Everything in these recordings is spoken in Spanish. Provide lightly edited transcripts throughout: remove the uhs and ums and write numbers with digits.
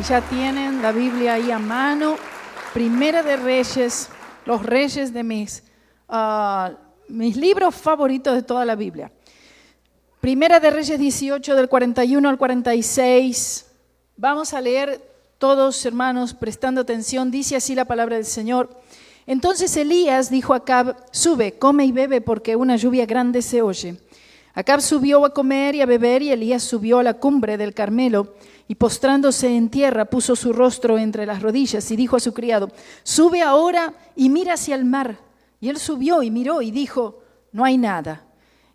ya tienen la Biblia ahí a mano, Primera de Reyes, los Reyes de mis libros favoritos de toda la Biblia. Primera de Reyes 18, del 41 al 46. Vamos a leer todos, hermanos, prestando atención. Dice así la palabra del Señor. Entonces Elías dijo a Acab: sube, come y bebe, porque una lluvia grande se oye. Acab subió a comer y a beber, y Elías subió a la cumbre del Carmelo, y postrándose en tierra puso su rostro entre las rodillas y dijo a su criado: sube ahora y mira hacia el mar. Y él subió y miró y dijo: no hay nada.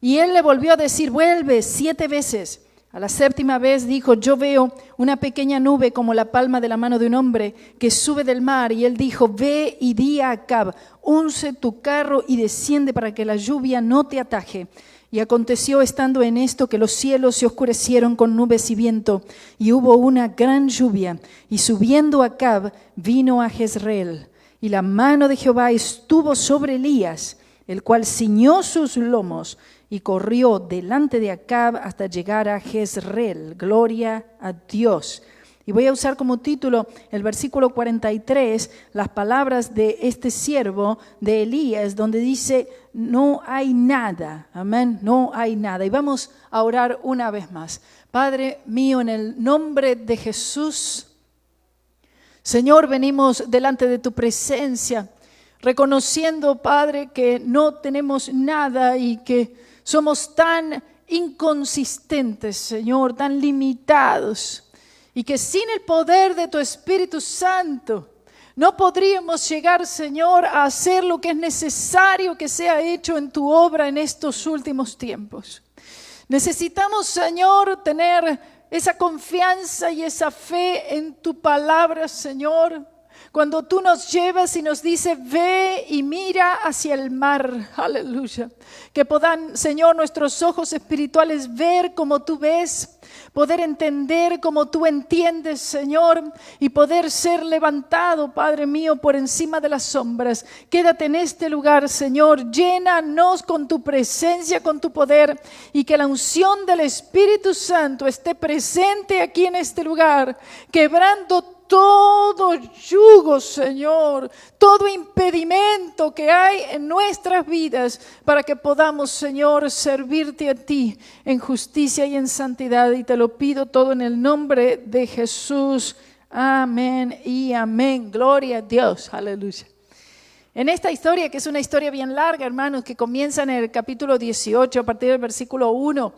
Y él le volvió a decir: vuelve 7 veces. A la 7ª vez dijo: yo veo una pequeña nube como la palma de la mano de un hombre que sube del mar. Y él dijo: ve y di a Acab: unce tu carro y desciende para que la lluvia no te ataje. Y aconteció estando en esto que los cielos se oscurecieron con nubes y viento, y hubo una gran lluvia. Y subiendo Acab vino a Jezreel. Y la mano de Jehová estuvo sobre Elías, el cual ciñó sus lomos y corrió delante de Acab hasta llegar a Jezreel. Gloria a Dios. Y voy a usar como título el versículo 43, las palabras de este siervo de Elías, donde dice: no hay nada, amén, no hay nada. Y vamos a orar una vez más. Padre mío, en el nombre de Jesús, Señor, venimos delante de tu presencia, reconociendo, Padre, que no tenemos nada y que somos tan inconsistentes, Señor, tan limitados. Y que sin el poder de tu Espíritu Santo no podríamos llegar, Señor, a hacer lo que es necesario que sea hecho en tu obra en estos últimos tiempos. Necesitamos, Señor, tener esa confianza y esa fe en tu palabra, Señor. Cuando tú nos llevas y nos dices: ve y mira hacia el mar, aleluya. Que puedan, Señor, nuestros ojos espirituales ver como tú ves, poder entender como tú entiendes, Señor, y poder ser levantado, Padre mío, por encima de las sombras. Quédate en este lugar, Señor, llénanos con tu presencia, con tu poder, y que la unción del Espíritu Santo esté presente aquí en este lugar, quebrando todo yugo, Señor, todo impedimento que hay en nuestras vidas para que podamos, Señor, servirte a ti en justicia y en santidad. Y te lo pido todo en el nombre de Jesús. Amén y amén. Gloria a Dios. Aleluya. En esta historia, que es una historia bien larga, hermanos, que comienza en el capítulo 18, a partir del versículo 1,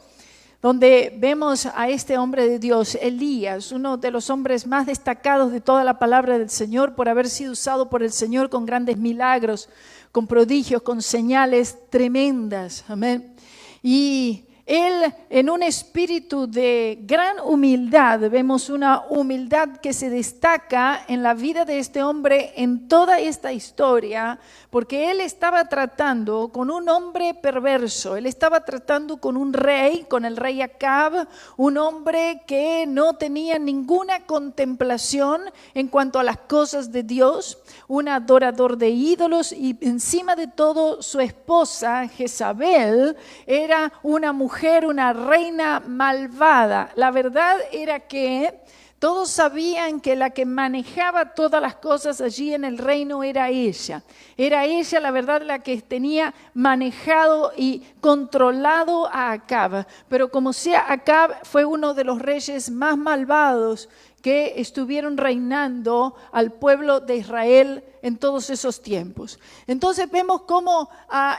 donde vemos a este hombre de Dios, Elías, uno de los hombres más destacados de toda la palabra del Señor, por haber sido usado por el Señor con grandes milagros, con prodigios, con señales tremendas. Amén. Y él, en un espíritu de gran humildad, vemos una humildad que se destaca en la vida de este hombre en toda esta historia, porque él estaba tratando con un hombre perverso. Él estaba tratando con un rey, con el rey Acab, un hombre que no tenía ninguna contemplación en cuanto a las cosas de Dios, un adorador de ídolos, y encima de todo su esposa Jezabel era una mujer, una reina malvada. La verdad era que todos sabían que la que manejaba todas las cosas allí en el reino era ella. Era ella, la verdad, la que tenía manejado y controlado a Acab. Pero como sea, Acab fue uno de los reyes más malvados que estuvieron reinando al pueblo de Israel en todos esos tiempos. Entonces vemos cómo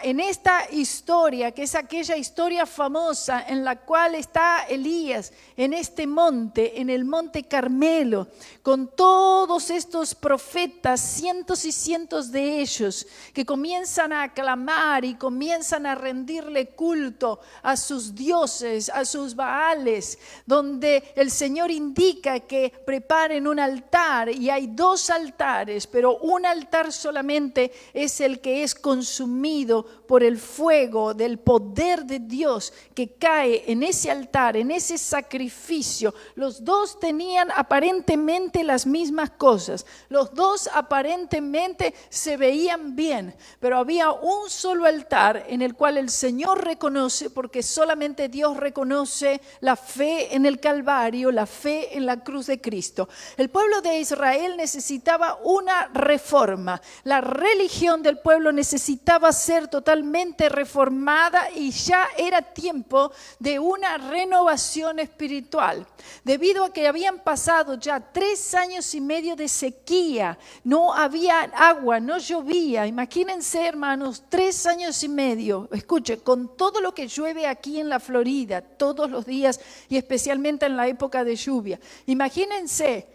en esta historia, que es aquella historia famosa en la cual está Elías en este monte, en el monte Carmelo, con todos estos profetas, cientos y cientos de ellos, que comienzan a aclamar y comienzan a rendirle culto a sus dioses, a sus baales, donde el Señor indica que preparen un altar, y hay 2 altares, pero un altar solamente es el que es consumido por el fuego del poder de Dios que cae en ese altar, en ese sacrificio. Los dos tenían aparentemente las mismas cosas. Los dos aparentemente se veían bien, pero había un solo altar en el cual el Señor reconoce, porque solamente Dios reconoce la fe en el Calvario, la fe en la cruz de Cristo. El pueblo de Israel necesitaba una reforma. La religión del pueblo necesitaba ser totalmente reformada y ya era tiempo de una renovación espiritual. Debido a que habían pasado ya 3 años y medio de sequía, no había agua, no llovía. Imagínense, hermanos, 3 años y medio. Escuche, con todo lo que llueve aquí en la Florida todos los días y especialmente en la época de lluvia. Imagínense.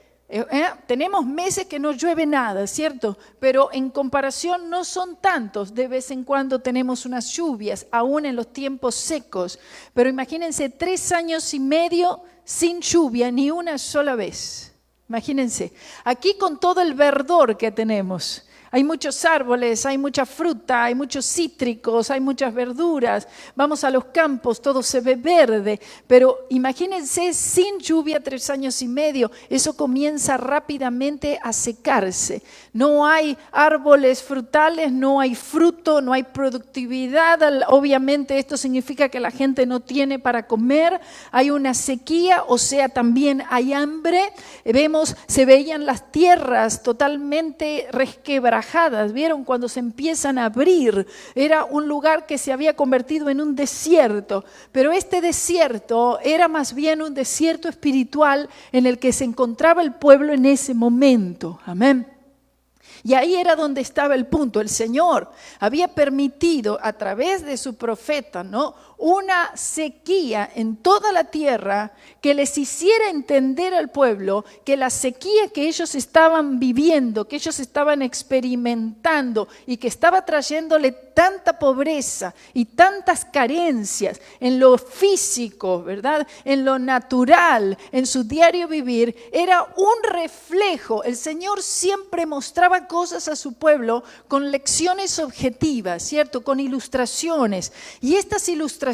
Tenemos meses que no llueve nada, ¿cierto? Pero en comparación no son tantos. De vez en cuando tenemos unas lluvias, aún en los tiempos secos. Pero imagínense 3 años y medio sin lluvia ni una sola vez. Imagínense, aquí con todo el verdor que tenemos. Hay muchos árboles, hay mucha fruta, hay muchos cítricos, hay muchas verduras. Vamos a los campos, todo se ve verde. Pero imagínense sin lluvia 3 años y medio. Eso comienza rápidamente a secarse. No hay árboles frutales, no hay fruto, no hay productividad. Obviamente esto significa que la gente no tiene para comer. Hay una sequía, o sea, también hay hambre. Se veían las tierras totalmente resquebrajadas. ¿Vieron? Cuando se empiezan a abrir, era un lugar que se había convertido en un desierto, pero este desierto era más bien un desierto espiritual en el que se encontraba el pueblo en ese momento. Amén. Y ahí era donde estaba el punto. El Señor había permitido a través de su profeta, ¿no?, una sequía en toda la tierra que les hiciera entender al pueblo que la sequía que ellos estaban viviendo, que ellos estaban experimentando y que estaba trayéndole tanta pobreza y tantas carencias en lo físico, ¿verdad?, en lo natural, en su diario vivir, era un reflejo. El Señor siempre mostraba cosas a su pueblo con lecciones objetivas, ¿cierto?, con ilustraciones. Y estas ilustraciones,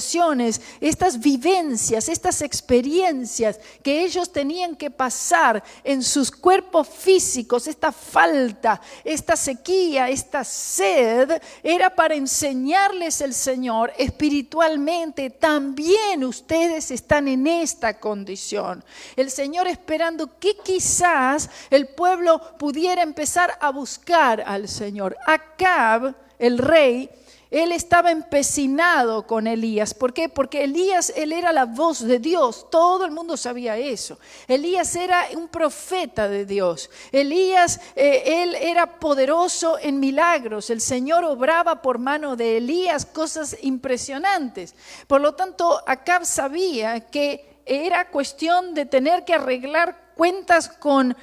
estas vivencias, estas experiencias que ellos tenían que pasar en sus cuerpos físicos, esta falta, esta sequía, esta sed, era para enseñarles el Señor espiritualmente. También ustedes están en esta condición. El Señor esperando que quizás el pueblo pudiera empezar a buscar al Señor. Acab, el rey, él estaba empecinado con Elías. ¿Por qué? Porque Elías, él era la voz de Dios. Todo el mundo sabía eso. Elías era un profeta de Dios. Elías, él era poderoso en milagros. El Señor obraba por mano de Elías cosas impresionantes. Por lo tanto, Acab sabía que era cuestión de tener que arreglar cuentas con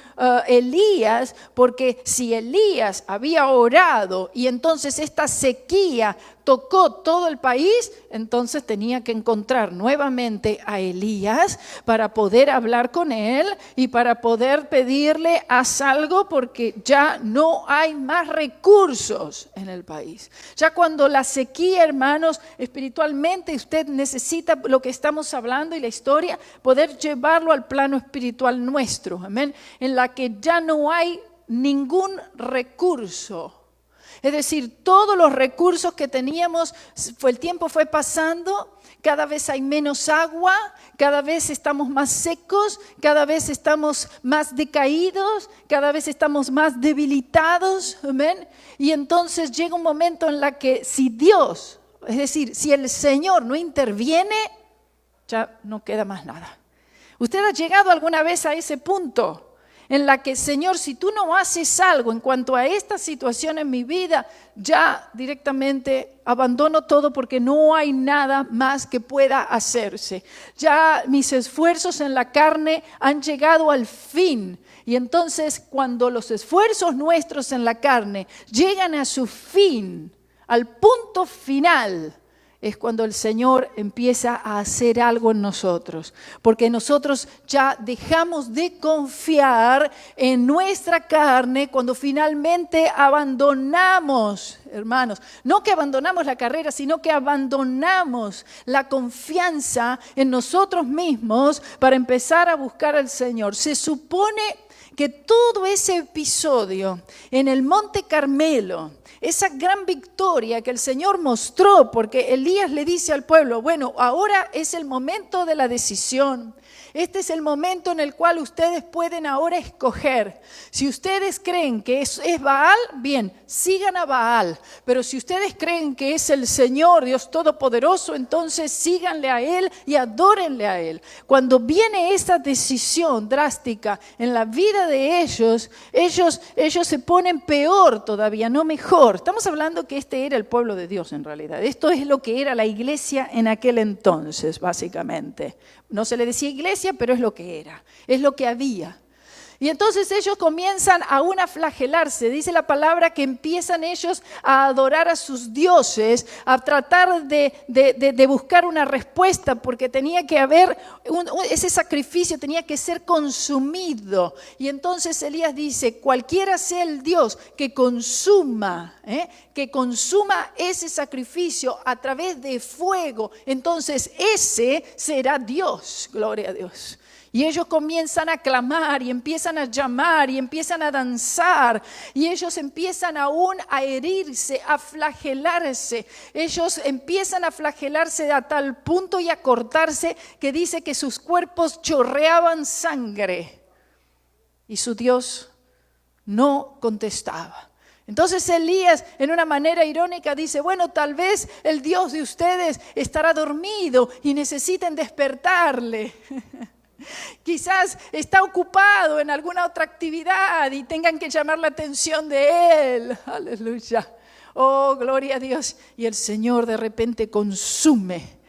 Elías, porque si Elías había orado y entonces esta sequía tocó todo el país, entonces tenía que encontrar nuevamente a Elías para poder hablar con él y para poder pedirle haz algo, porque ya no hay más recursos en el país. Ya cuando la sequía, hermanos, espiritualmente usted necesita lo que estamos hablando y la historia, poder llevarlo al plano espiritual nuestro, amén, en la que ya no hay ningún recurso. Es decir, todos los recursos que teníamos, el tiempo fue pasando, cada vez hay menos agua, cada vez estamos más secos, cada vez estamos más decaídos, cada vez estamos más debilitados, amén. Y entonces llega un momento en la que si Dios, es decir, si el Señor no interviene, ya no queda más nada. ¿Usted ha llegado alguna vez a ese punto en la que, Señor, si tú no haces algo en cuanto a esta situación en mi vida, ya directamente abandono todo porque no hay nada más que pueda hacerse? Ya mis esfuerzos en la carne han llegado al fin. Y entonces, cuando los esfuerzos nuestros en la carne llegan a su fin, al punto final, es cuando el Señor empieza a hacer algo en nosotros, porque nosotros ya dejamos de confiar en nuestra carne cuando finalmente abandonamos, hermanos, no que abandonamos la carrera, sino que abandonamos la confianza en nosotros mismos para empezar a buscar al Señor. Se supone que todo ese episodio en el Monte Carmelo, esa gran victoria que el Señor mostró, porque Elías le dice al pueblo, bueno, ahora es el momento de la decisión. Este es el momento en el cual ustedes pueden ahora escoger. Si ustedes creen que es Baal, bien, sigan a Baal. Pero si ustedes creen que es el Señor, Dios Todopoderoso, entonces síganle a Él y adórenle a Él. Cuando viene esa decisión drástica en la vida de ellos se ponen peor todavía, no mejor. Estamos hablando que este era el pueblo de Dios en realidad. Esto es lo que era la iglesia en aquel entonces, básicamente. No se le decía iglesia, pero es lo que era, es lo que había. Y entonces ellos comienzan aún a flagelarse. Dice la palabra que empiezan ellos a adorar a sus dioses, a tratar de buscar una respuesta, porque tenía que haber, ese sacrificio tenía que ser consumido. Y entonces Elías dice, cualquiera sea el Dios que consuma ese sacrificio a través de fuego, entonces ese será Dios. Gloria a Dios. Y ellos comienzan a clamar y empiezan a llamar y empiezan a danzar. Y ellos empiezan aún a herirse, a flagelarse. Ellos empiezan a flagelarse a tal punto y a cortarse que dice que sus cuerpos chorreaban sangre. Y su Dios no contestaba. Entonces Elías, en una manera irónica, dice, bueno, tal vez el Dios de ustedes estará dormido y necesiten despertarle. Quizás está ocupado en alguna otra actividad y tengan que llamar la atención de Él. Aleluya. Oh, gloria a Dios. Y el Señor de repente consume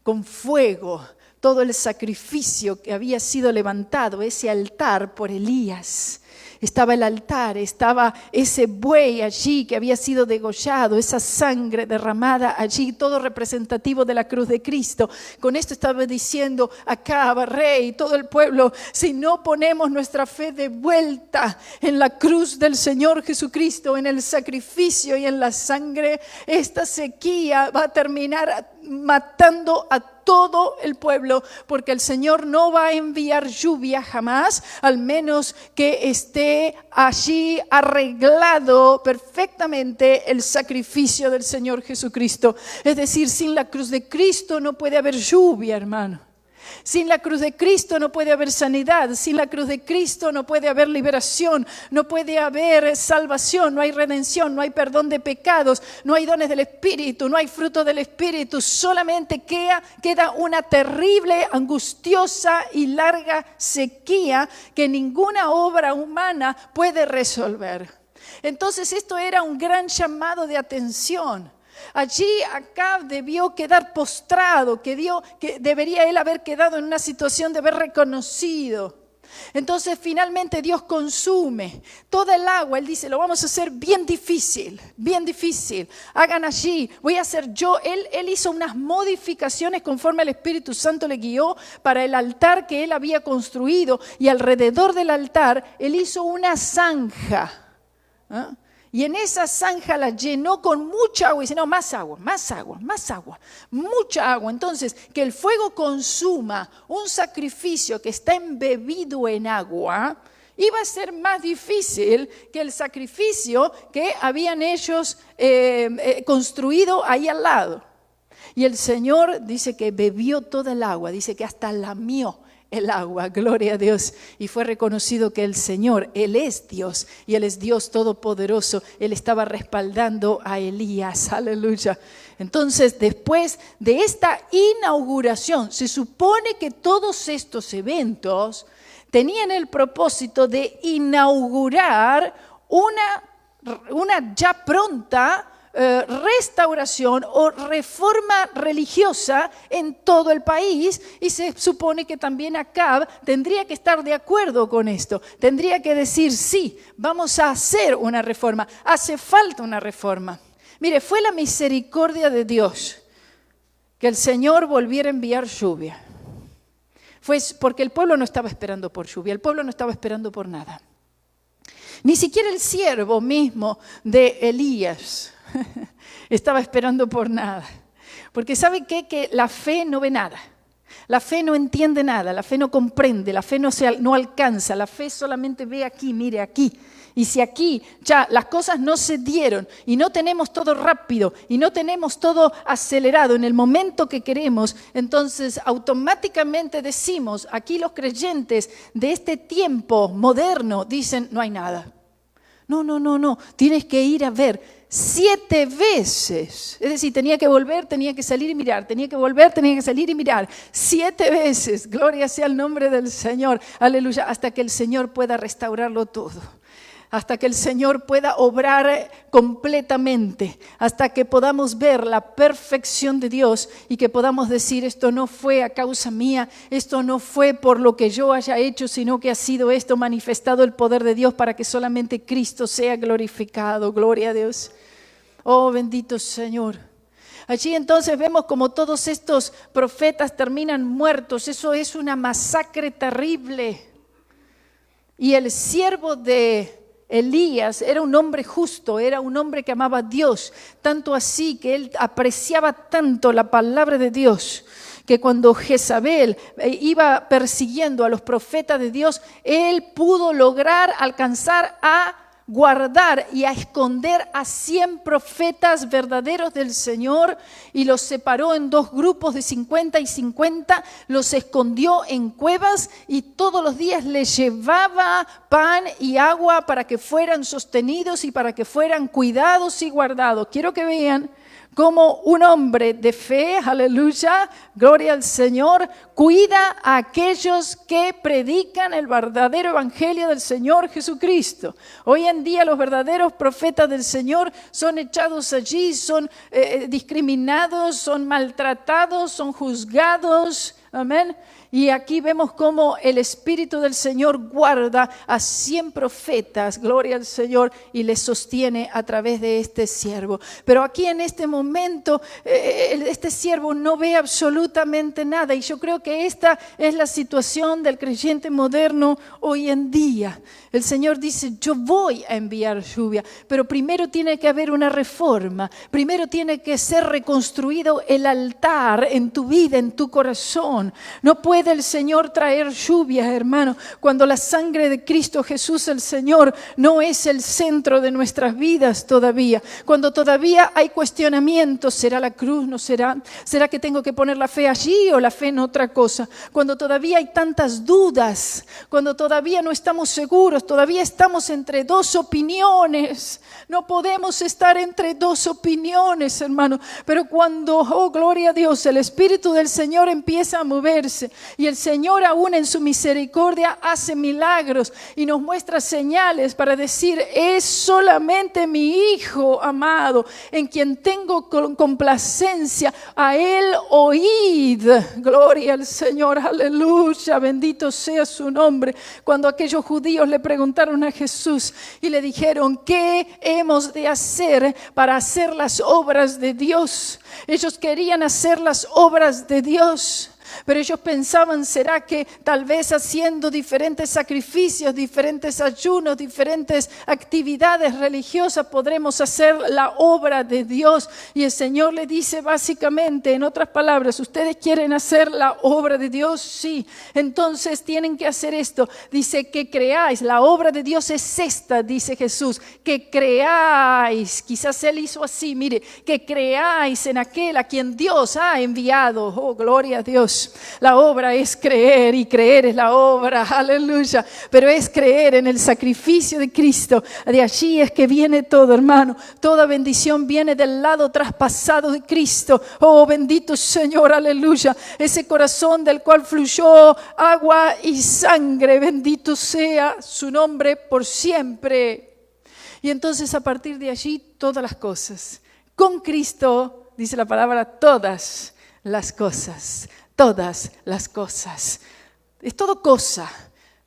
con fuego todo el sacrificio que había sido levantado, ese altar por Elías. Estaba el altar, estaba ese buey allí que había sido degollado, esa sangre derramada allí, todo representativo de la cruz de Cristo. Con esto estaba diciendo Acab, rey, todo el pueblo, si no ponemos nuestra fe de vuelta en la cruz del Señor Jesucristo, en el sacrificio y en la sangre, esta sequía va a terminar matando a todo el pueblo, porque el Señor no va a enviar lluvia jamás, al menos que esté allí arreglado perfectamente el sacrificio del Señor Jesucristo. Es decir, sin la cruz de Cristo no puede haber lluvia, hermano. Sin la cruz de Cristo no puede haber sanidad, sin la cruz de Cristo no puede haber liberación, no puede haber salvación, no hay redención, no hay perdón de pecados, no hay dones del Espíritu, no hay fruto del Espíritu, solamente queda una terrible, angustiosa y larga sequía que ninguna obra humana puede resolver. Entonces esto era un gran llamado de atención. Allí Acab debió quedar postrado, que debería él haber quedado en una situación de haber reconocido. Entonces finalmente Dios consume toda el agua. Él dice, lo vamos a hacer bien difícil, hagan allí, voy a hacer yo. Él hizo unas modificaciones conforme al Espíritu Santo le guió para el altar que él había construido, y alrededor del altar él hizo una zanja, y en esa zanja la llenó con mucha agua. Y dice, no, más agua, mucha agua. Entonces, que el fuego consuma un sacrificio que está embebido en agua, iba a ser más difícil que el sacrificio que habían ellos construido ahí al lado. Y el Señor dice que bebió toda el agua, dice que hasta lamió el agua, gloria a Dios, y fue reconocido que el Señor, Él es Dios, y Él es Dios todopoderoso. Él estaba respaldando a Elías, aleluya. Entonces, después de esta inauguración, se supone que todos estos eventos tenían el propósito de inaugurar una ya pronta restauración o reforma religiosa en todo el país, y se supone que también Acab tendría que estar de acuerdo con esto, tendría que decir sí, vamos a hacer una reforma, hace falta una reforma. Mire, fue la misericordia de Dios que el Señor volviera a enviar lluvia. Fue porque el pueblo no estaba esperando por lluvia, el pueblo no estaba esperando por nada. Ni siquiera el siervo mismo de Elías estaba esperando por nada. Porque ¿sabe qué? Que la fe no ve nada. La fe no entiende nada, la fe no comprende, la fe no alcanza, la fe solamente ve aquí, mire aquí. Y si aquí ya las cosas no se dieron y no tenemos todo rápido y no tenemos todo acelerado en el momento que queremos, entonces automáticamente decimos, aquí los creyentes de este tiempo moderno dicen, no hay nada. No, tienes que ir a ver 7 veces. Es decir, tenía que volver, tenía que salir y mirar, tenía que volver, tenía que salir y mirar. 7 veces, gloria sea el nombre del Señor, aleluya, hasta que el Señor pueda restaurarlo todo. Hasta que el Señor pueda obrar completamente, hasta que podamos ver la perfección de Dios y que podamos decir, esto no fue a causa mía, esto no fue por lo que yo haya hecho, sino que ha sido esto manifestado el poder de Dios para que solamente Cristo sea glorificado. Gloria a Dios. Oh, bendito Señor. Allí entonces vemos como todos estos profetas terminan muertos. Eso es una masacre terrible. Y el siervo de Elías era un hombre justo, era un hombre que amaba a Dios, tanto así que él apreciaba tanto la palabra de Dios, que cuando Jezabel iba persiguiendo a los profetas de Dios, él pudo lograr alcanzar a guardar y a esconder a 100 profetas verdaderos del Señor y los separó en 2 grupos de 50 y 50, los escondió en cuevas y todos los días les llevaba pan y agua para que fueran sostenidos y para que fueran cuidados y guardados. Quiero que vean cómo un hombre de fe, aleluya, gloria al Señor, cuida a aquellos que predican el verdadero evangelio del Señor Jesucristo. Hoy en día los verdaderos profetas del Señor son echados allí, son discriminados, son maltratados, son juzgados. Amén. Y aquí vemos cómo el Espíritu del Señor guarda a 100 profetas, gloria al Señor, y les sostiene a través de este siervo. Pero aquí en este momento, este siervo no ve absolutamente nada. Y yo creo que esta es la situación del creyente moderno hoy en día. El Señor dice, yo voy a enviar lluvia, pero primero tiene que haber una reforma. Primero tiene que ser reconstruido el altar en tu vida, en tu corazón. No puede el Señor traer lluvia, hermano, cuando la sangre de Cristo Jesús el Señor no es el centro de nuestras vidas todavía. Cuando todavía hay cuestionamientos, ¿será la cruz? ¿No será? ¿Será que tengo que poner la fe allí o la fe en otra cosa? Cuando todavía hay tantas dudas, cuando todavía no estamos seguros, todavía estamos entre 2 opiniones. No podemos estar entre 2 opiniones, hermano. Pero cuando, oh gloria a Dios, el Espíritu del Señor empieza a moverse y el Señor aún en su misericordia hace milagros y nos muestra señales para decir, es solamente mi Hijo amado en quien tengo complacencia, a Él oíd. Gloria al Señor, aleluya, bendito sea su nombre. Cuando aquellos judíos le preguntaron a Jesús y le dijeron, ¿qué hemos de hacer para hacer las obras de Dios? Ellos querían hacer las obras de Dios, pero ellos pensaban, ¿será que tal vez haciendo diferentes sacrificios, diferentes ayunos, diferentes actividades religiosas podremos hacer la obra de Dios? Y el Señor le dice básicamente, en otras palabras, ¿ustedes quieren hacer la obra de Dios? Sí. Entonces tienen que hacer esto. Dice que creáis. La obra de Dios es esta, dice Jesús, que creáis. Quizás Él hizo así, mire, que creáis en aquel a quien Dios ha enviado. Oh, gloria a Dios. La obra es creer y creer es la obra, aleluya, pero es creer en el sacrificio de Cristo. De allí es que viene todo, hermano. Toda bendición viene del lado traspasado de Cristo. Oh, bendito Señor, aleluya. Ese corazón del cual fluyó agua y sangre, bendito sea su nombre por siempre. Y entonces a partir de allí todas las cosas. Con Cristo, dice la palabra, todas las cosas. Todas las cosas. Es todo cosa.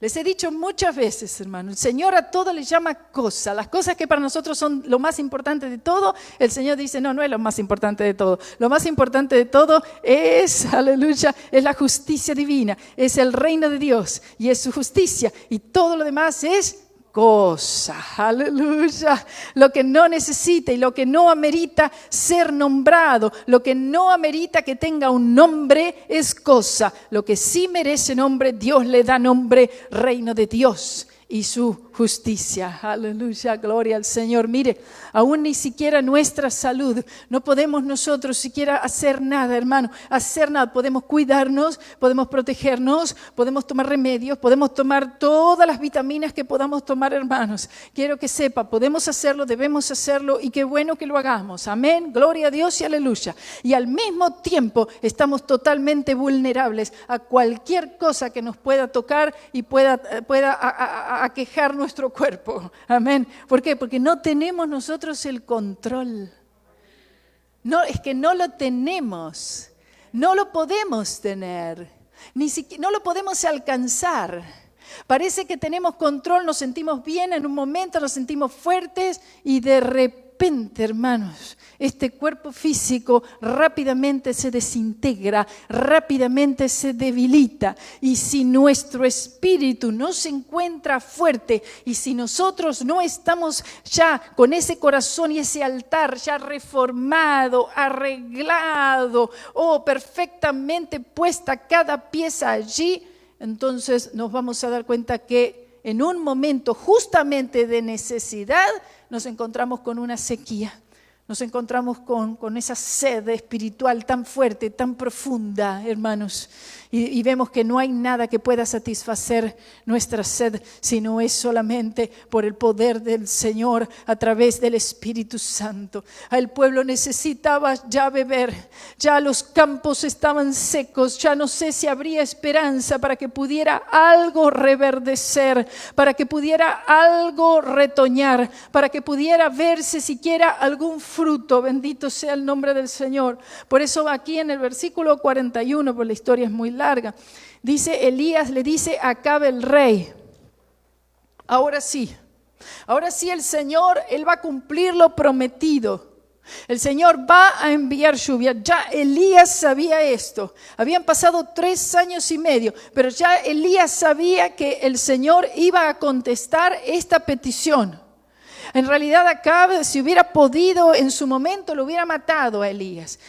Les he dicho muchas veces, hermano, el Señor a todo le llama cosa. Las cosas que para nosotros son lo más importante de todo, el Señor dice, no es lo más importante de todo. Lo más importante de todo es, aleluya, es la justicia divina, es el reino de Dios y es su justicia. Y todo lo demás es cosa, aleluya, lo que no necesita y lo que no amerita ser nombrado, lo que no amerita que tenga un nombre es cosa, lo que sí merece nombre, Dios le da nombre, reino de Dios y su justicia, aleluya, gloria al Señor. Mire, aún ni siquiera nuestra salud, no podemos nosotros siquiera hacer nada, hermano, hacer nada. Podemos cuidarnos, podemos protegernos, podemos tomar remedios, podemos tomar todas las vitaminas que podamos tomar, hermanos. Quiero que sepa, podemos hacerlo, debemos hacerlo y qué bueno que lo hagamos, amén, gloria a Dios y aleluya. Y al mismo tiempo estamos totalmente vulnerables a cualquier cosa que nos pueda tocar y pueda aquejar nuestro cuerpo, amén. ¿Por qué? Porque no tenemos nosotros el control. No, es que no lo tenemos, no lo podemos tener, ni siquiera, no lo podemos alcanzar. Parece que tenemos control, nos sentimos bien en un momento, nos sentimos fuertes y de repente, hermanos, este cuerpo físico rápidamente se desintegra, rápidamente se debilita. Y si nuestro espíritu no se encuentra fuerte y si nosotros no estamos ya con ese corazón y ese altar ya reformado, arreglado o perfectamente puesta cada pieza allí, entonces nos vamos a dar cuenta que en un momento justamente de necesidad nos encontramos con una sequía. Nos encontramos con esa sed espiritual tan fuerte, tan profunda, hermanos. Y vemos que no hay nada que pueda satisfacer nuestra sed, sino es solamente por el poder del Señor a través del Espíritu Santo. El pueblo necesitaba ya beber, ya los campos estaban secos, ya no sé si habría esperanza para que pudiera algo reverdecer, para que pudiera algo retoñar, para que pudiera verse siquiera algún fruto. Bendito sea el nombre del Señor. Por eso aquí en el versículo 41, pues la historia es muy larga, dice Elías, le dice a Acab el rey, ahora sí el Señor, Él va a cumplir lo prometido. El Señor va a enviar lluvia. Ya Elías sabía esto. Habían pasado 3 años y medio, pero ya Elías sabía que el Señor iba a contestar esta petición. En realidad Acab, si hubiera podido en su momento, lo hubiera matado a Elías.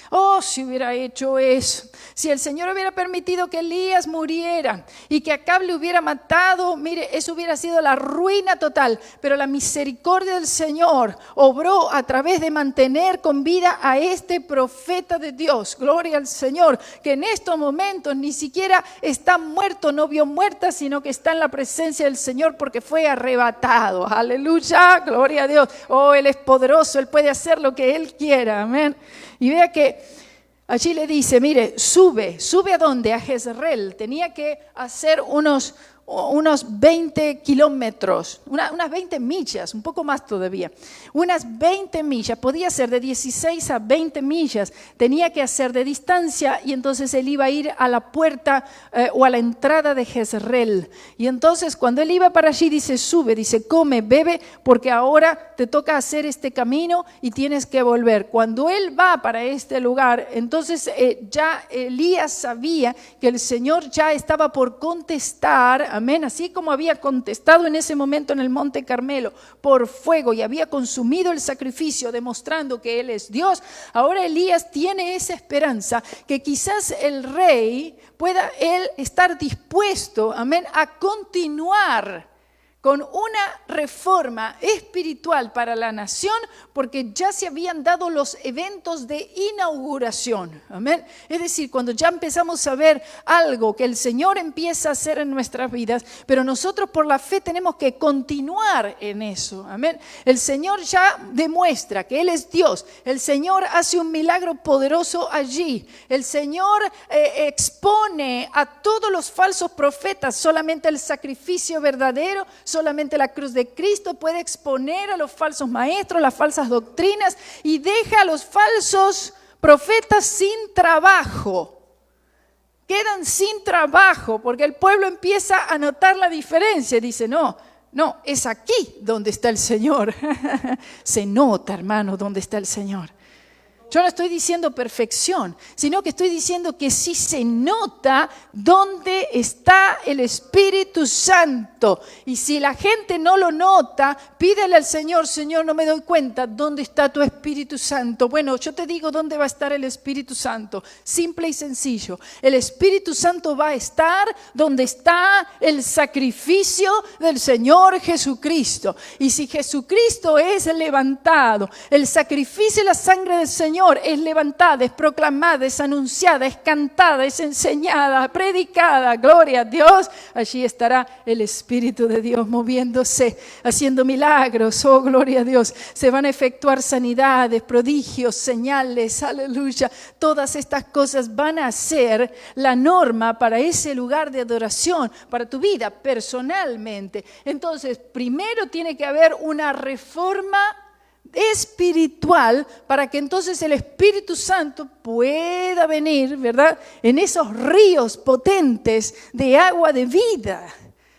Si hubiera hecho eso. Si el Señor hubiera permitido que Elías muriera y que Acab le hubiera matado, mire, eso hubiera sido la ruina total. Pero la misericordia del Señor obró a través de mantener con vida a este profeta de Dios. Gloria al Señor, que en estos momentos ni siquiera está muerto, no vio muerta, sino que está en la presencia del Señor porque fue arrebatado. Aleluya, gloria a Dios. Él es poderoso, Él puede hacer lo que Él quiera, amén. Y vea que allí le dice, mire, sube ¿a dónde? A Jezreel. Tenía que hacer unos 20 kilómetros, unas 20 millas, un poco más todavía, unas 20 millas, podía ser de 16 a 20 millas, tenía que hacer de distancia y entonces él iba a ir a la puerta o a la entrada de Jezreel. Y entonces cuando él iba para allí dice, sube, dice, come, bebe, porque ahora te toca hacer este camino y tienes que volver. Cuando él va para este lugar, entonces ya Elías sabía que el Señor ya estaba por contestar, amén, así como había contestado en ese momento en el Monte Carmelo por fuego y había consumido el sacrificio demostrando que Él es Dios. Ahora Elías tiene esa esperanza que quizás el rey pueda él estar dispuesto, amén, a continuar con una reforma espiritual para la nación, porque ya se habían dado los eventos de inauguración. Amén. Es decir, cuando ya empezamos a ver algo que el Señor empieza a hacer en nuestras vidas, pero nosotros por la fe tenemos que continuar en eso. Amén. El Señor ya demuestra que Él es Dios. El Señor hace un milagro poderoso allí. El Señor expone a todos los falsos profetas. Solamente el sacrificio verdadero, solamente la cruz de Cristo puede exponer a los falsos maestros, las falsas doctrinas y deja a los falsos profetas sin trabajo. quedan sin trabajo porque el pueblo empieza a notar la diferencia. Dice, no, es aquí donde está el Señor. Se nota, hermano, dónde está el Señor. Yo no estoy diciendo perfección, sino que estoy diciendo que sí se nota dónde está el Espíritu Santo. Y si la gente no lo nota, pídele al Señor, Señor, no me doy cuenta, ¿dónde está tu Espíritu Santo? Bueno, yo te digo dónde va a estar el Espíritu Santo. Simple y sencillo. El Espíritu Santo va a estar donde está el sacrificio del Señor Jesucristo. Y si Jesucristo es levantado, el sacrificio y la sangre del Señor es levantada, es proclamada, es anunciada, es cantada, es enseñada, predicada, gloria a Dios, allí estará el Espíritu de Dios moviéndose, haciendo milagros, oh gloria a Dios. Se van a efectuar sanidades, prodigios, señales, aleluya. Todas estas cosas van a ser la norma para ese lugar de adoración, para tu vida personalmente. Entonces, primero tiene que haber una reforma espiritual para que entonces el Espíritu Santo pueda venir, ¿verdad?, en esos ríos potentes de agua de vida.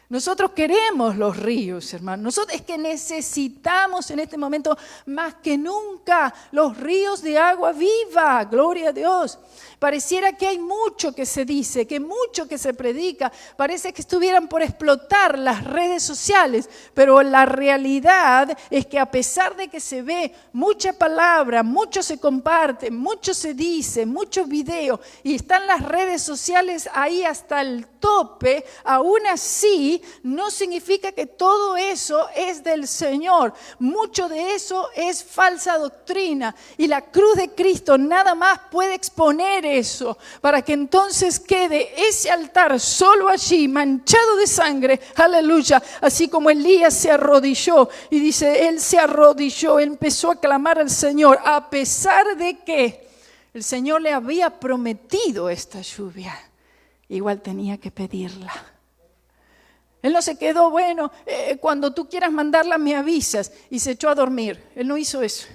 Nosotros queremos los ríos, hermanos. Nosotros es que necesitamos en este momento más que nunca los ríos de agua viva. Gloria a Dios. Pareciera que hay mucho que se dice, que mucho que se predica. Parece que estuvieran por explotar las redes sociales, pero la realidad es que a pesar de que se ve mucha palabra, mucho se comparte, mucho se dice, muchos videos, y están las redes sociales ahí hasta el tope, aún así no significa que todo eso es del Señor. Mucho de eso es falsa doctrina, y la cruz de Cristo nada más puede exponer eso, para que entonces quede ese altar solo allí, manchado de sangre, aleluya, así como Elías se arrodilló, y dice, él se arrodilló, él empezó a clamar al Señor, a pesar de que el Señor le había prometido esta lluvia, igual tenía que pedirla. Él no se quedó, bueno, cuando tú quieras mandarla me avisas, y se echó a dormir. Él no hizo eso,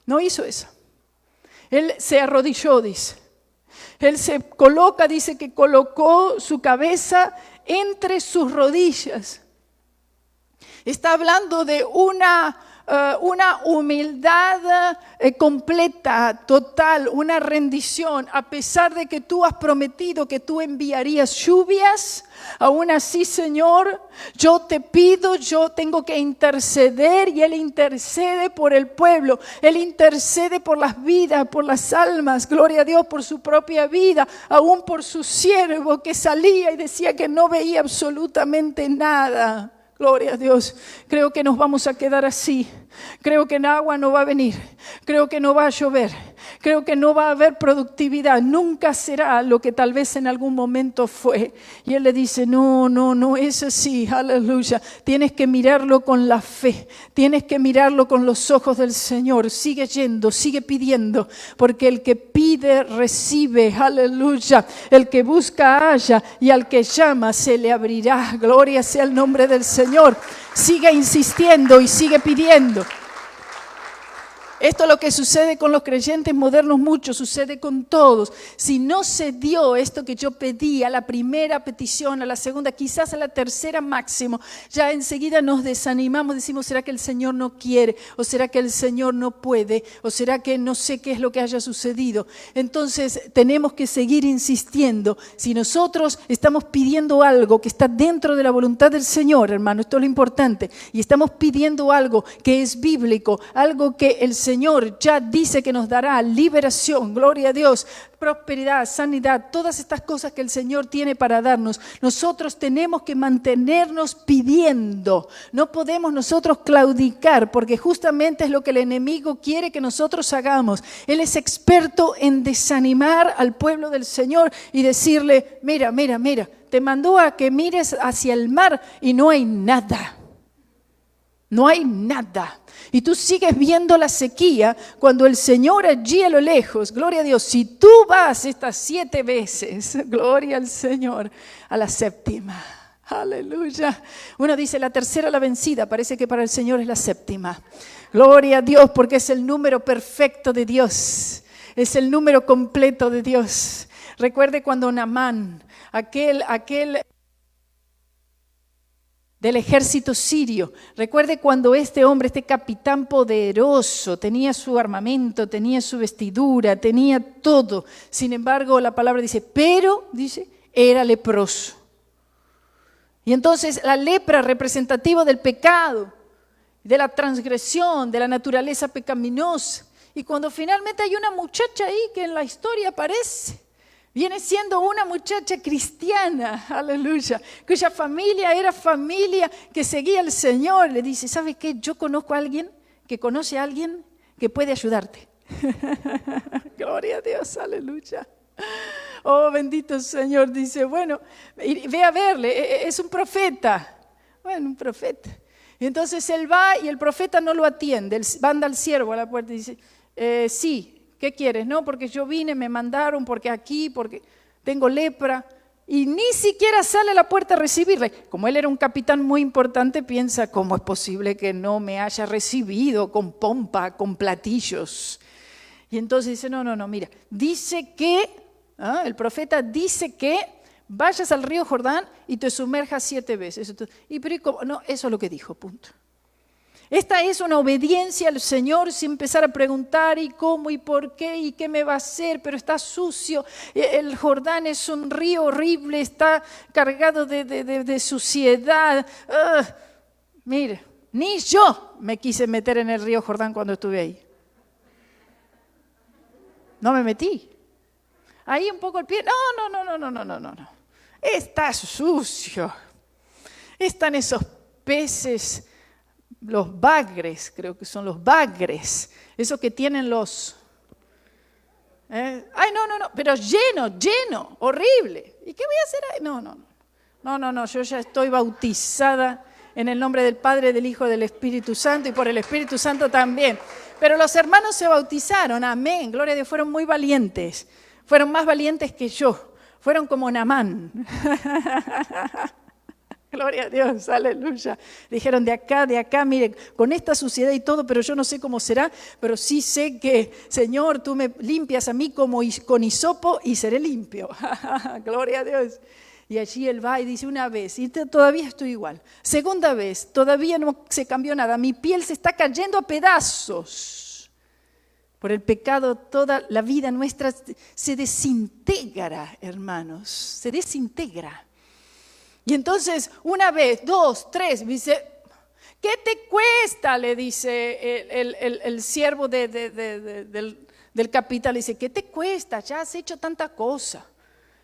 no hizo eso. Él se arrodilló, dice. Él se coloca, dice que colocó su cabeza entre sus rodillas. Está hablando de una humildad completa, total, una rendición. A pesar de que tú has prometido que tú enviarías lluvias, aún así, Señor, yo te pido, yo tengo que interceder, y Él intercede por el pueblo, Él intercede por las vidas, por las almas, gloria a Dios, por su propia vida, aún por su siervo que salía y decía que no veía absolutamente nada. Gloria a Dios. Creo que nos vamos a quedar así. Creo que el agua no va a venir. Creo que no va a llover. Creo que no va a haber productividad. Nunca será lo que tal vez en algún momento fue. Y Él le dice, no es así. Aleluya. Tienes que mirarlo con la fe. Tienes que mirarlo con los ojos del Señor. Sigue yendo, sigue pidiendo. Porque el que pide, recibe. Aleluya. El que busca, halla. Y al que llama, se le abrirá. Gloria sea el nombre del Señor. Sigue insistiendo y sigue pidiendo. Esto es lo que sucede con los creyentes modernos, mucho sucede con todos. Si no se dio esto que yo pedí a la primera petición, a la segunda, quizás a la tercera máximo, ya enseguida nos desanimamos, decimos, ¿será que el Señor no quiere? ¿O será que el Señor no puede? ¿O será que no sé qué es lo que haya sucedido? Entonces tenemos que seguir insistiendo. Si nosotros estamos pidiendo algo que está dentro de la voluntad del Señor, hermano, esto es lo importante, y estamos pidiendo algo que es bíblico, algo que el Señor ya dice que nos dará liberación, gloria a Dios, prosperidad, sanidad, todas estas cosas que el Señor tiene para darnos. Nosotros tenemos que mantenernos pidiendo. No podemos nosotros claudicar, porque justamente es lo que el enemigo quiere que nosotros hagamos. Él es experto en desanimar al pueblo del Señor y decirle, mira, te mandó a que mires hacia el mar y no hay nada. No hay nada. Y tú sigues viendo la sequía cuando el Señor allí a lo lejos, gloria a Dios, si tú vas estas 7 veces, gloria al Señor, a la 7ª. Aleluya. Uno dice la tercera la vencida, parece que para el Señor es la 7ª. Gloria a Dios, porque es el número perfecto de Dios. Es el número completo de Dios. Recuerde cuando Naamán, aquel del ejército sirio, recuerde cuando este hombre, este capitán poderoso, tenía su armamento, tenía su vestidura, tenía todo. Sin embargo, la palabra dice, pero, dice, era leproso. Y entonces la lepra representativa del pecado, de la transgresión, de la naturaleza pecaminosa. Y cuando finalmente hay una muchacha ahí que en la historia aparece, viene siendo una muchacha cristiana, aleluya, cuya familia era familia que seguía al Señor. Le dice, ¿sabe qué? Yo conozco a alguien que conoce a alguien que puede ayudarte. Gloria a Dios, aleluya. Oh, bendito Señor, dice, bueno, ve a verle, es un profeta. Bueno, un profeta. Y entonces él va y el profeta no lo atiende, manda al siervo a la puerta y dice, sí. ¿Qué quieres? No, porque yo vine, me mandaron, porque tengo lepra. Y ni siquiera sale a la puerta a recibirle. Como él era un capitán muy importante, piensa, ¿cómo es posible que no me haya recibido con pompa, con platillos? Y entonces dice, no, mira, dice que, el profeta dice que vayas al río Jordán y te sumerjas 7 veces. No, eso es lo que dijo, punto. Esta es una obediencia al Señor sin empezar a preguntar y cómo y por qué y qué me va a hacer, pero está sucio. El Jordán es un río horrible, está cargado de suciedad. Mire, ni yo me quise meter en el río Jordán cuando estuve ahí. No me metí. Ahí un poco el pie. No. Está sucio. Están esos peces. Los bagres, creo que son los bagres, esos que tienen los... Ay, no, pero lleno, horrible. ¿Y qué voy a hacer ahí? No, yo ya estoy bautizada en el nombre del Padre, del Hijo, del Espíritu Santo y por el Espíritu Santo también. Pero los hermanos se bautizaron, amén, gloria a Dios, fueron muy valientes, fueron más valientes que yo, fueron como Naamán. Gloria a Dios, aleluya. Dijeron de acá, mire, con esta suciedad y todo, pero yo no sé cómo será, pero sí sé que, Señor, tú me limpias a mí como con hisopo y seré limpio. Gloria a Dios. Y allí él va y dice una vez, y todavía estoy igual. Segunda vez, todavía no se cambió nada. Mi piel se está cayendo a pedazos. Por el pecado toda la vida nuestra se desintegra, hermanos, se desintegra. Y entonces, una vez, 2, 3, dice, ¿qué te cuesta? Le dice el siervo del capitán, le dice, ¿qué te cuesta? Ya has hecho tanta cosa.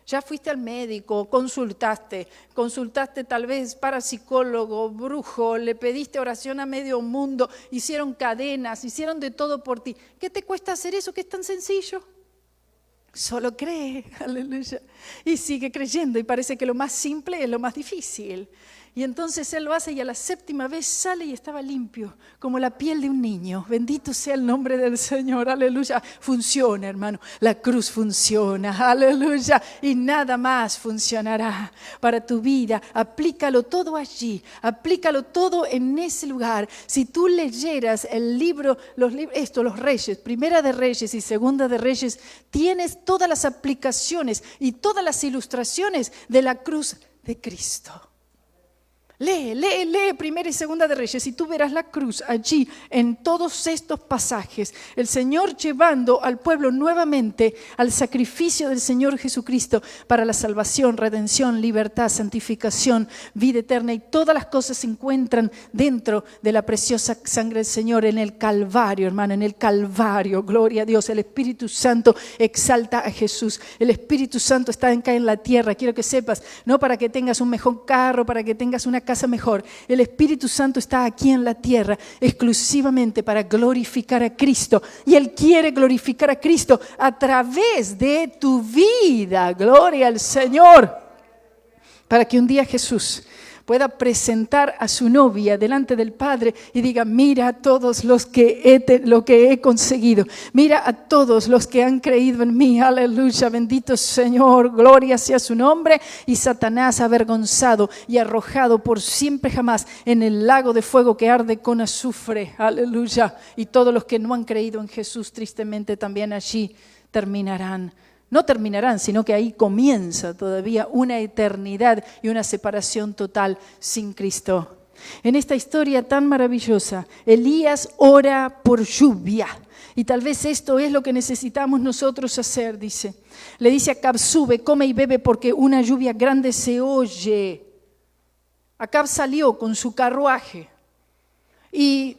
Ya fuiste al médico, consultaste tal vez parapsicólogo, brujo, le pediste oración a medio mundo, hicieron cadenas, hicieron de todo por ti. ¿Qué te cuesta hacer eso que es tan sencillo? Solo cree, aleluya, y sigue creyendo y parece que lo más simple es lo más difícil. Y entonces él lo hace y a la 7ª vez sale y estaba limpio, como la piel de un niño. Bendito sea el nombre del Señor, aleluya. Funciona, hermano, la cruz funciona, aleluya. Y nada más funcionará para tu vida. Aplícalo todo allí, aplícalo todo en ese lugar. Si tú leyeras el libro, los Reyes, Primera de Reyes y Segunda de Reyes, tienes todas las aplicaciones y todas las ilustraciones de la cruz de Cristo. Lee Primera y Segunda de Reyes y tú verás la cruz allí en todos estos pasajes. El Señor llevando al pueblo nuevamente al sacrificio del Señor Jesucristo para la salvación, redención, libertad, santificación, vida eterna. Y todas las cosas se encuentran dentro de la preciosa sangre del Señor en el Calvario, hermano, en el Calvario. Gloria a Dios. El Espíritu Santo exalta a Jesús. El Espíritu Santo está acá en la tierra. Quiero que sepas, no para que tengas un mejor carro, para que tengas una casa mejor. El Espíritu Santo está aquí en la tierra exclusivamente para glorificar a Cristo. Y Él quiere glorificar a Cristo a través de tu vida. Gloria al Señor. Para que un día Jesús pueda presentar a su novia delante del Padre y diga, mira a todos lo que he conseguido, mira a todos los que han creído en mí, aleluya, bendito Señor, gloria sea su nombre. Y Satanás avergonzado y arrojado por siempre jamás en el lago de fuego que arde con azufre, aleluya. Y todos los que no han creído en Jesús tristemente también allí terminarán no terminarán, sino que ahí comienza todavía una eternidad y una separación total sin Cristo. En esta historia tan maravillosa, Elías ora por lluvia. Y tal vez esto es lo que necesitamos nosotros hacer, dice. Le dice a Acab, sube, come y bebe porque una lluvia grande se oye. Acab salió con su carruaje y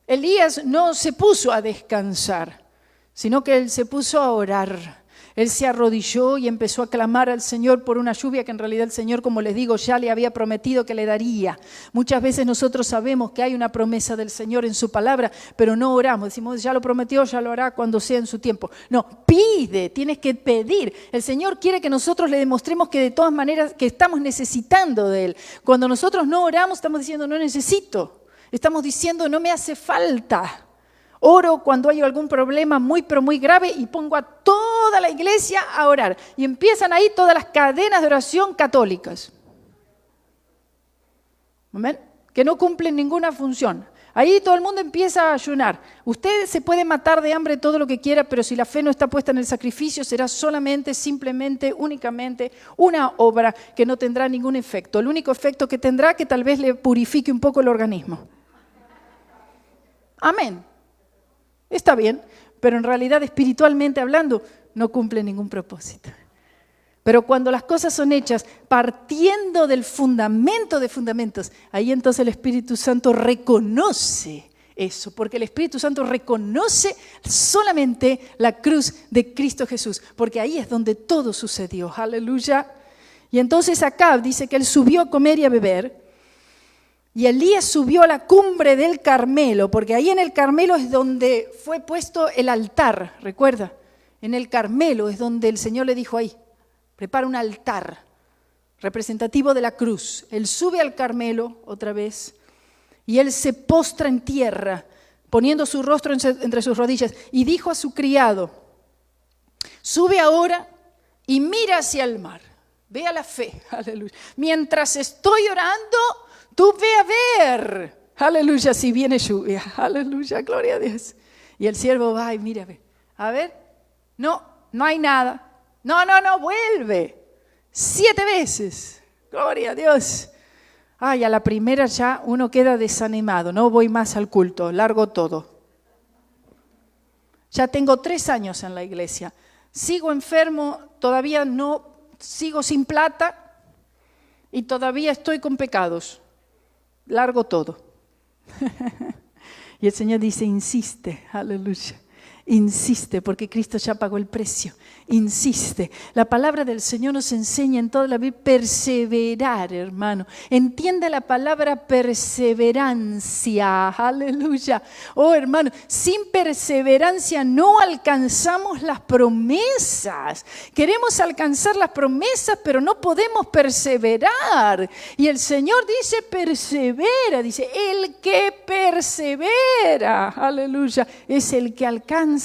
Elías no se puso a descansar, sino que él se puso a orar. Él se arrodilló y empezó a clamar al Señor por una lluvia que en realidad el Señor, como les digo, ya le había prometido que le daría. Muchas veces nosotros sabemos que hay una promesa del Señor en su palabra, pero no oramos. Decimos, ya lo prometió, ya lo hará cuando sea en su tiempo. No, pide, tienes que pedir. El Señor quiere que nosotros le demostremos que de todas maneras que estamos necesitando de Él. Cuando nosotros no oramos, estamos diciendo, no necesito. Estamos diciendo, no me hace falta. Oro cuando hay algún problema muy, pero muy grave y pongo a toda la iglesia a orar. Y empiezan ahí todas las cadenas de oración católicas. ¿Amén? Que no cumplen ninguna función. Ahí todo el mundo empieza a ayunar. Usted se puede matar de hambre todo lo que quiera, pero si la fe no está puesta en el sacrificio, será solamente, simplemente, únicamente una obra que no tendrá ningún efecto. El único efecto que tendrá que tal vez le purifique un poco el organismo. Amén. Está bien, pero en realidad espiritualmente hablando no cumple ningún propósito. Pero cuando las cosas son hechas partiendo del fundamento de fundamentos, ahí entonces el Espíritu Santo reconoce eso, porque el Espíritu Santo reconoce solamente la cruz de Cristo Jesús, porque ahí es donde todo sucedió. Aleluya. Y entonces Acab dice que él subió a comer y a beber. Y Elías subió a la cumbre del Carmelo, porque ahí en el Carmelo es donde fue puesto el altar, ¿recuerda? En el Carmelo es donde el Señor le dijo ahí, prepara un altar representativo de la cruz. Él sube al Carmelo otra vez y él se postra en tierra, poniendo su rostro entre sus rodillas, y dijo a su criado, sube ahora y mira hacia el mar. Ve a la fe, aleluya. Mientras estoy orando, tú ve a ver, aleluya, si viene lluvia, aleluya, gloria a Dios. Y el siervo va y mira, a ver, no hay nada. No, vuelve. 7 veces, gloria a Dios. Ay, a la primera ya uno queda desanimado, no voy más al culto, largo todo. Ya tengo 3 años en la iglesia, sigo enfermo, todavía no, sigo sin plata y todavía estoy con pecados. Largo todo. Y el Señor dice, insiste, aleluya. Insiste, porque Cristo ya pagó el precio. Insiste. La palabra del Señor nos enseña en toda la Biblia perseverar, hermano. Entienda la palabra perseverancia. Aleluya. Oh, hermano, sin perseverancia no alcanzamos las promesas. Queremos alcanzar las promesas, pero no podemos perseverar. Y el Señor dice, persevera. Dice, el que persevera, aleluya, es el que alcanza.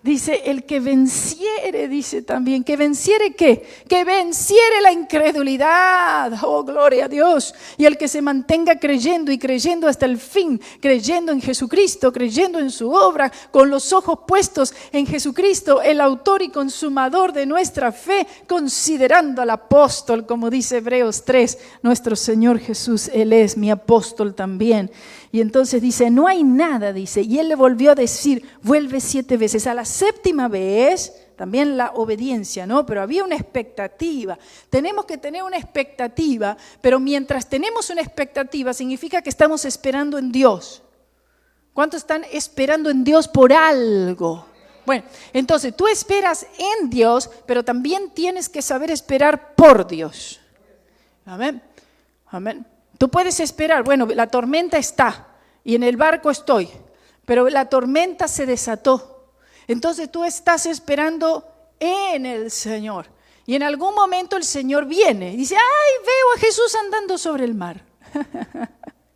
Dice, el que venciere, dice también, ¿que venciere qué? Que venciere la incredulidad, oh gloria a Dios, y el que se mantenga creyendo y creyendo hasta el fin, creyendo en Jesucristo, creyendo en su obra, con los ojos puestos en Jesucristo, el autor y consumador de nuestra fe, considerando al apóstol, como dice Hebreos 3, nuestro Señor Jesús, Él es mi apóstol también. Y entonces dice, no hay nada, dice, y él le volvió a decir, vuelve 7 veces. A la 7ª vez, también la obediencia, ¿no? Pero había una expectativa. Tenemos que tener una expectativa, pero mientras tenemos una expectativa, significa que estamos esperando en Dios. ¿Cuántos están esperando en Dios por algo? Bueno, entonces tú esperas en Dios, pero también tienes que saber esperar por Dios. Amén. Amén. Tú puedes esperar, bueno, la tormenta está y en el barco estoy, pero la tormenta se desató. Entonces tú estás esperando en el Señor. Y en algún momento el Señor viene y dice, ¡ay, veo a Jesús andando sobre el mar!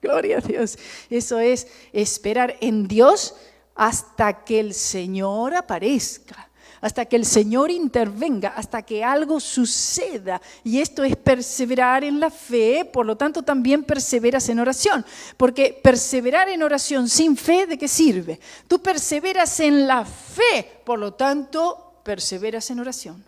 Gloria a Dios. Eso es esperar en Dios hasta que el Señor aparezca. Hasta que el Señor intervenga, hasta que algo suceda. Y esto es perseverar en la fe, por lo tanto también perseveras en oración. Porque perseverar en oración sin fe, ¿de qué sirve? Tú perseveras en la fe, por lo tanto perseveras en oración,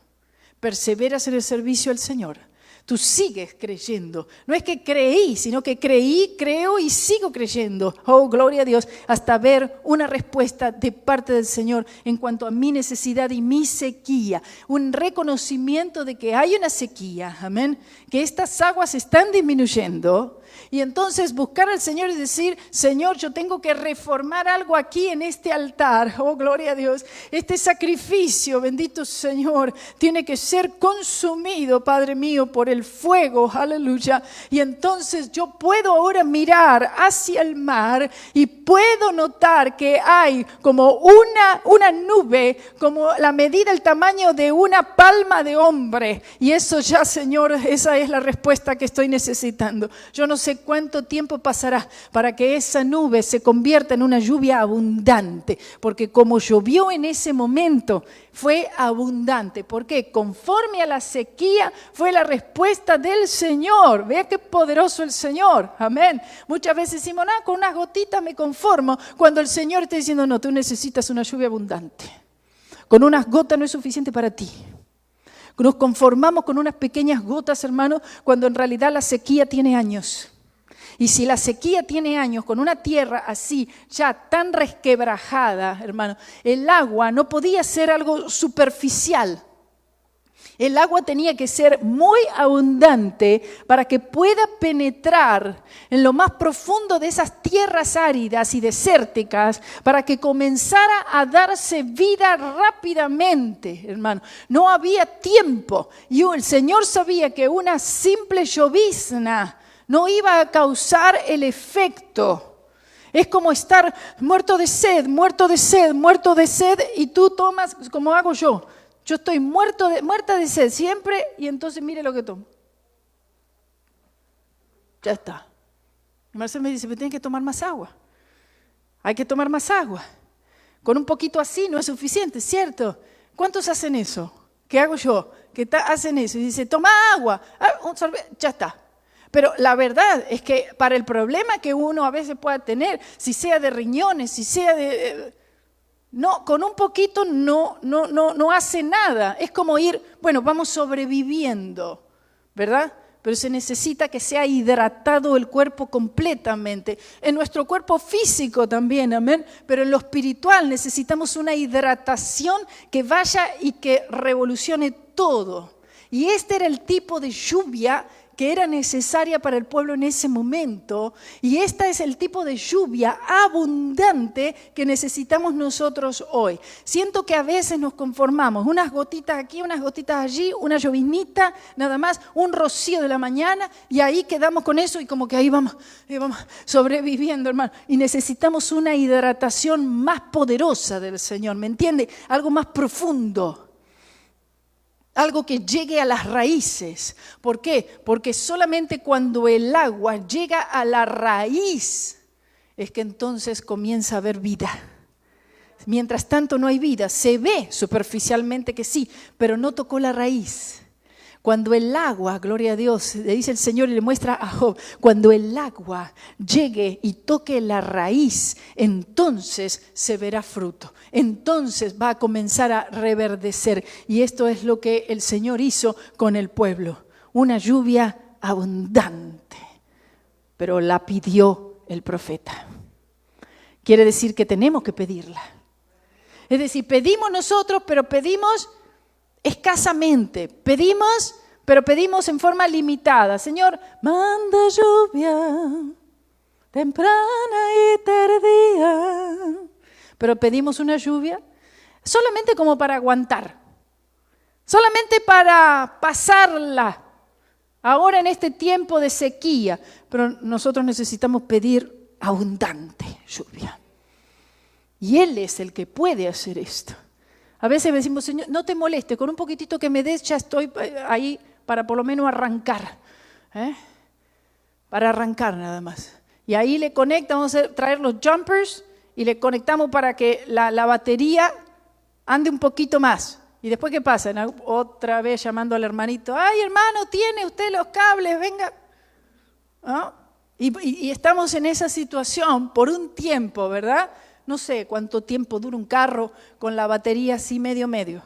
perseveras en el servicio al Señor. Tú sigues creyendo. No es que creí, sino que creí, creo y sigo creyendo. Oh, gloria a Dios, hasta ver una respuesta de parte del Señor en cuanto a mi necesidad y mi sequía. Un reconocimiento de que hay una sequía, amén, que estas aguas están disminuyendo. Y entonces buscar al Señor y decir, Señor, yo tengo que reformar algo aquí en este altar. Oh, gloria a Dios. Este sacrificio, bendito Señor, tiene que ser consumido, Padre mío, por el fuego. Aleluya. Y entonces yo puedo ahora mirar hacia el mar y puedo notar que hay como una nube, como la medida, el tamaño de una palma de hombre. Y eso ya, Señor, esa es la respuesta que estoy necesitando. Yo no sé cuánto tiempo pasará para que esa nube se convierta en una lluvia abundante, porque como llovió en ese momento, fue abundante. ¿Por qué? Conforme a la sequía fue la respuesta del Señor. Vea qué poderoso el Señor. Amén. Muchas veces decimos, no, con unas gotitas me conformo, cuando el Señor está diciendo, no, tú necesitas una lluvia abundante. Con unas gotas no es suficiente para ti. Nos conformamos con unas pequeñas gotas, hermano, cuando en realidad la sequía tiene años. Y si la sequía tiene años, con una tierra así, ya tan resquebrajada, hermano, el agua no podía ser algo superficial. El agua tenía que ser muy abundante para que pueda penetrar en lo más profundo de esas tierras áridas y desérticas, para que comenzara a darse vida rápidamente, hermano. No había tiempo y el Señor sabía que una simple llovizna no iba a causar el efecto. Es como estar muerto de sed, muerto de sed, muerto de sed, y tú tomas, como hago yo. Yo estoy muerta de sed siempre, y entonces mire lo que tomo. Ya está. Marcelo me dice, pero tienes que tomar más agua. Hay que tomar más agua. Con un poquito así no es suficiente, ¿cierto? ¿Cuántos hacen eso? ¿Qué hago yo? ¿Qué hacen eso? Y dice, toma agua. Ya está. Pero la verdad es que para el problema que uno a veces pueda tener, si sea de riñones, si sea de... no, con un poquito no hace nada. Es como ir, bueno, vamos sobreviviendo, ¿verdad? Pero se necesita que sea hidratado el cuerpo completamente. En nuestro cuerpo físico también, amén. Pero en lo espiritual necesitamos una hidratación que vaya y que revolucione todo. Y este era el tipo de lluvia que era necesaria para el pueblo en ese momento, y este es el tipo de lluvia abundante que necesitamos nosotros hoy. Siento que a veces nos conformamos, unas gotitas aquí, unas gotitas allí, una llovinita, nada más, un rocío de la mañana, y ahí quedamos con eso y como que ahí vamos sobreviviendo, hermano. Y necesitamos una hidratación más poderosa del Señor, ¿me entiende? Algo más profundo. Algo que llegue a las raíces. ¿Por qué? Porque solamente cuando el agua llega a la raíz es que entonces comienza a haber vida. Mientras tanto no hay vida. Se ve superficialmente que sí, pero no tocó la raíz. Cuando el agua, gloria a Dios, le dice el Señor y le muestra a Job, cuando el agua llegue y toque la raíz, entonces se verá fruto. Entonces va a comenzar a reverdecer. Y esto es lo que el Señor hizo con el pueblo. Una lluvia abundante. Pero la pidió el profeta. Quiere decir que tenemos que pedirla. Es decir, pedimos nosotros, pero pedimos escasamente. Pedimos, pero pedimos en forma limitada. Señor, manda lluvia temprana y tardía. Pero pedimos una lluvia solamente como para aguantar, solamente para pasarla ahora en este tiempo de sequía. Pero nosotros necesitamos pedir abundante lluvia. Y Él es el que puede hacer esto. A veces decimos, Señor, no te moleste, con un poquitito que me des ya estoy ahí para por lo menos arrancar. Para arrancar nada más. Y ahí le conecta, vamos a traer los jumpers y le conectamos para que la batería ande un poquito más. ¿Y después qué pasa? Otra vez llamando al hermanito, ay hermano, ¿tiene usted los cables? Venga. ¿No? Y estamos en esa situación por un tiempo, ¿verdad? No sé cuánto tiempo dura un carro con la batería así medio.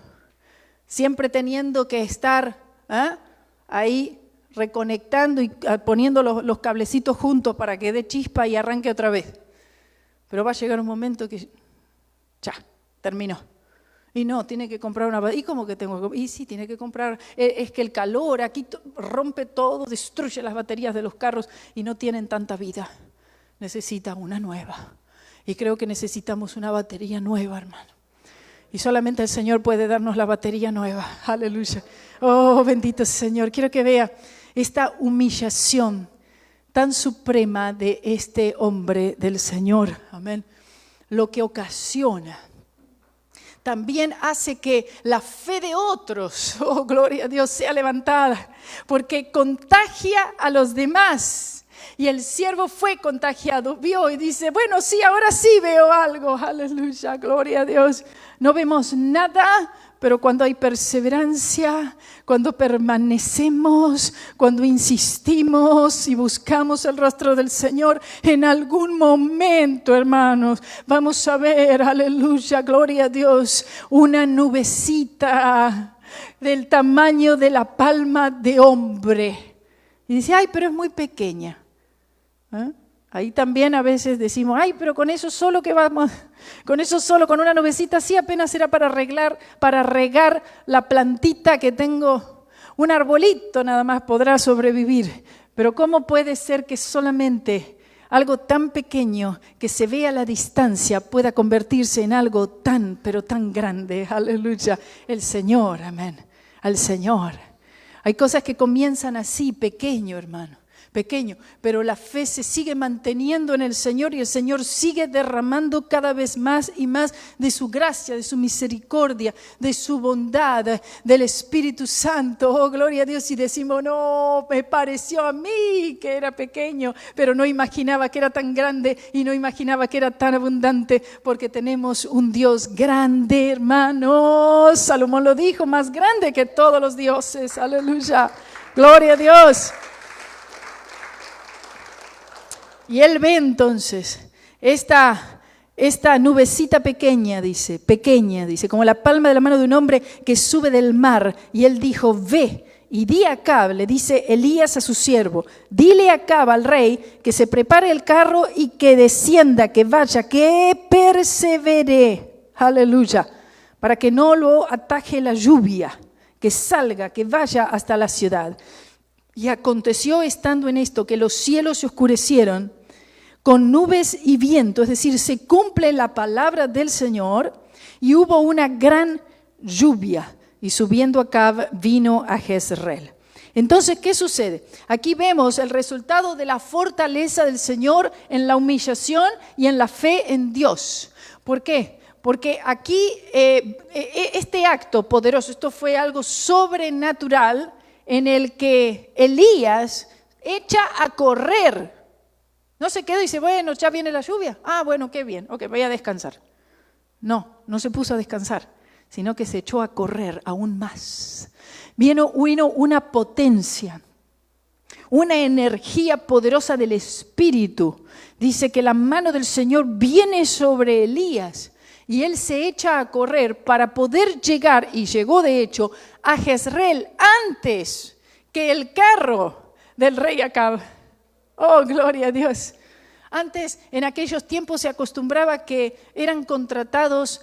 siempre teniendo que estar ahí reconectando y poniendo los cablecitos juntos para que dé chispa y arranque otra vez. Pero va a llegar un momento que ya, terminó. Y no, tiene que comprar una batería. ¿Y cómo que tengo que comprar? Y sí, tiene que comprar. Es que el calor aquí rompe todo, destruye las baterías de los carros y no tienen tanta vida. Necesita una nueva. Y creo que necesitamos una batería nueva, hermano. Y solamente el Señor puede darnos la batería nueva. Aleluya. Oh, bendito Señor. Quiero que vea esta humillación tan suprema de este hombre del Señor. Amén. Lo que ocasiona. También hace que la fe de otros, oh gloria a Dios, sea levantada, porque contagia a los demás. Y el siervo fue contagiado, vio y dice, bueno, sí, ahora sí veo algo, aleluya, gloria a Dios. No vemos nada, pero cuando hay perseverancia, cuando permanecemos, cuando insistimos y buscamos el rostro del Señor, en algún momento, hermanos, vamos a ver, aleluya, gloria a Dios, una nubecita del tamaño de la palma de hombre. Y dice, ay, pero es muy pequeña. Ahí también a veces decimos, ay, pero con eso solo que vamos, con eso solo, con una nubecita así apenas era para regar la plantita que tengo, un arbolito nada más podrá sobrevivir. Pero ¿cómo puede ser que solamente algo tan pequeño que se ve a la distancia pueda convertirse en algo tan, pero tan grande? Aleluya, el Señor, amén, al Señor. Hay cosas que comienzan así, pequeño, hermano. Pequeño, pero la fe se sigue manteniendo en el Señor y el Señor sigue derramando cada vez más y más de su gracia, de su misericordia, de su bondad, del Espíritu Santo. Oh, gloria a Dios. Y decimos, no, me pareció a mí que era pequeño, pero no imaginaba que era tan grande y no imaginaba que era tan abundante, porque tenemos un Dios grande, hermanos. Salomón lo dijo, más grande que todos los dioses. Aleluya. Gloria a Dios. Y él ve entonces esta nubecita pequeña, dice, como la palma de la mano de un hombre que sube del mar. Y él dijo, ve y di a Acab, le dice Elías a su siervo, dile a Acab al rey que se prepare el carro y que descienda, que vaya, que persevere, aleluya, para que no lo ataje la lluvia, que salga, que vaya hasta la ciudad. Y aconteció estando en esto que los cielos se oscurecieron con nubes y viento, es decir, se cumple la palabra del Señor y hubo una gran lluvia. Y subiendo Acab vino a Jezreel. Entonces, ¿qué sucede? Aquí vemos el resultado de la fortaleza del Señor en la humillación y en la fe en Dios. ¿Por qué? Porque aquí este acto poderoso, esto fue algo sobrenatural en el que Elías echa a correr. No se quedó y dice, bueno, ya viene la lluvia. Ah, bueno, qué bien, ok, voy a descansar. No se puso a descansar, sino que se echó a correr aún más. Vino una potencia, una energía poderosa del Espíritu. Dice que la mano del Señor viene sobre Elías y él se echa a correr para poder llegar, y llegó de hecho, a Jezreel antes que el carro del rey Acab. Oh, gloria a Dios. Antes, en aquellos tiempos se acostumbraba que eran contratados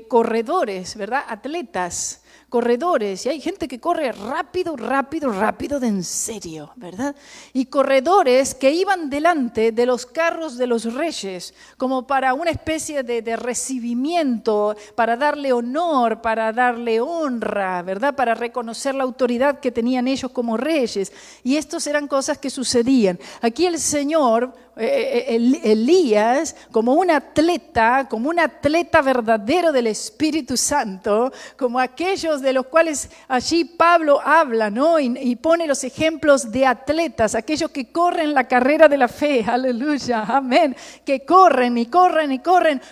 corredores, ¿verdad? Atletas, corredores. Y hay gente que corre rápido de en serio, ¿verdad? Y corredores que iban delante de los carros de los reyes, como para una especie de recibimiento, para darle honor, para darle honra, ¿verdad? Para reconocer la autoridad que tenían ellos como reyes. Y estos eran cosas que sucedían. Aquí el Señor, Elías, como un atleta verdadero del Espíritu Santo, como aquellos de los cuales allí Pablo habla, ¿no? Y pone los ejemplos de atletas, aquellos que corren la carrera de la fe, aleluya, amén, que corren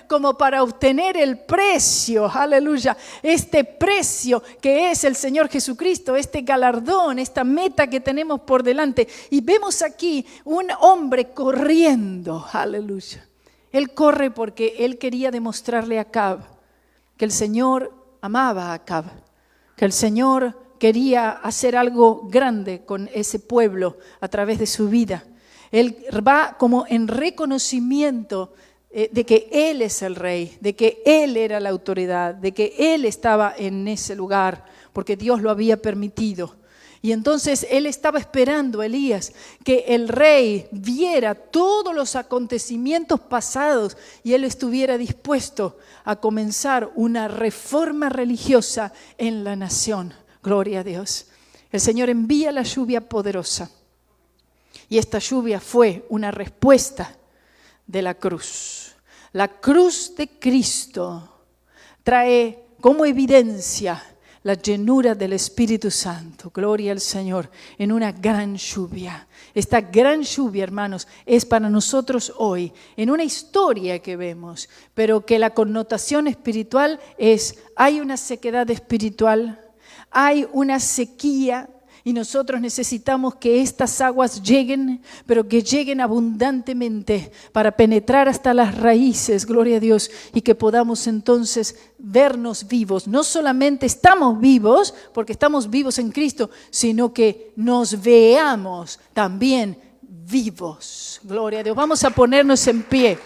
como para obtener el precio, aleluya, este precio que es el Señor Jesucristo, este galardón, esta meta que tenemos por delante. Y vemos aquí un hombre corriendo, aleluya. Él corre porque él quería demostrarle a Acab que el Señor amaba a Acab. que el Señor quería hacer algo grande con ese pueblo a través de su vida. Él va como en reconocimiento de que Él es el rey, de que Él era la autoridad, de que Él estaba en ese lugar, porque Dios lo había permitido. Y entonces Él estaba esperando, Elías, que el rey viera todos los acontecimientos pasados y Él estuviera dispuesto a comenzar una reforma religiosa en la nación. Gloria a Dios. El Señor envía la lluvia poderosa. Y esta lluvia fue una respuesta de la cruz. La cruz de Cristo trae como evidencia la llenura del Espíritu Santo. Gloria al Señor, en una gran lluvia. Esta gran lluvia, hermanos, es para nosotros hoy, en una historia que vemos, pero que la connotación espiritual es, hay una sequedad espiritual, hay una sequía, y nosotros necesitamos que estas aguas lleguen, pero que lleguen abundantemente para penetrar hasta las raíces, gloria a Dios, y que podamos entonces vernos vivos. No solamente estamos vivos, porque estamos vivos en Cristo, sino que nos veamos también vivos. Gloria a Dios. Vamos a ponernos en pie.